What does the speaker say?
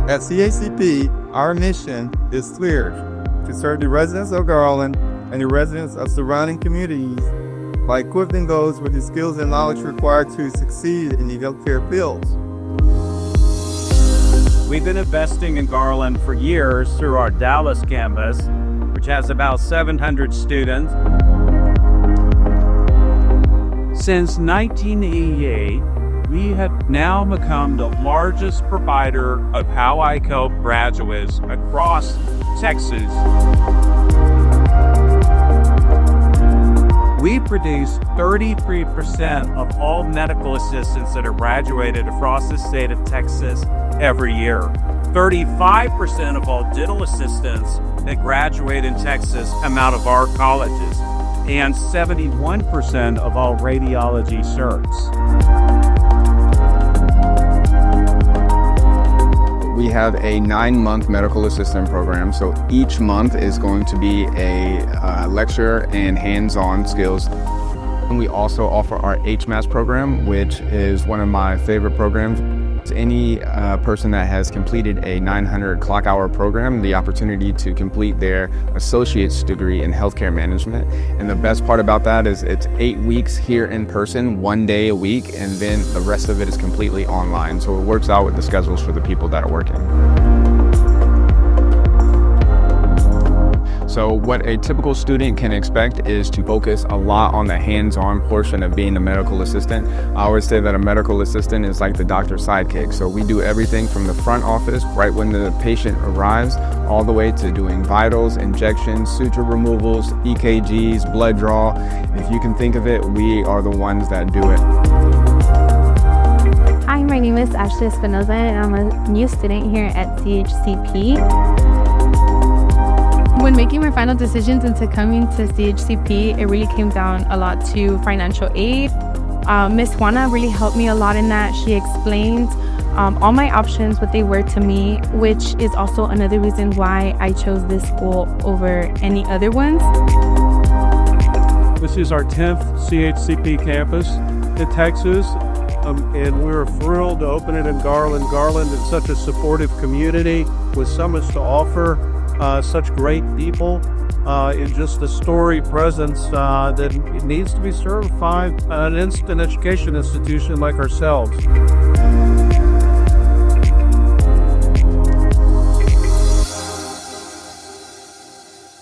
At CHCP, our mission is clear: to serve the residents of Garland and the residents of surrounding communities by equipping those with the skills and knowledge required to succeed in the healthcare fields. We've been investing in Garland for years through our Dallas campus, which has about 700 students. Since 1988, we have now become the largest provider of How I Help graduates across Texas. We produce 33% of all medical assistants that are graduated across the state of Texas every year. 35% of all dental assistants that graduate in Texas come out of our colleges, and 71% of all radiology certs. We have a 9-month medical assistant program, so each month is going to be a lecture and hands-on skills. And we also offer our HMAS program, which is one of my favorite programs. Any person that has completed a 900 clock hour program, the opportunity to complete their associate's degree in healthcare management. And the best part about that is it's 8 weeks here in person, 1 day a week, and then the rest of it is completely online. So it works out with the schedules for the people that are working. So what a typical student can expect is to focus a lot on the hands-on portion of being a medical assistant. I always say that a medical assistant is like the doctor's sidekick. So we do everything from the front office, right when the patient arrives, all the way to doing vitals, injections, suture removals, EKGs, blood draw. If you can think of it, we are the ones that do it. Hi, my name is Ashley Espinoza, and I'm a new student here at CHCP. When making my final decisions into coming to CHCP, it really came down a lot to financial aid. Miss Juana really helped me a lot in that. She explained all my options, what they were to me, which is also another reason why I chose this school over any other ones. This is our 10th CHCP campus in Texas, and we're thrilled to open it in Garland. Garland is such a supportive community with so much to offer. Such great people, and just the storied presence that it needs to be served by an instant education institution like ourselves.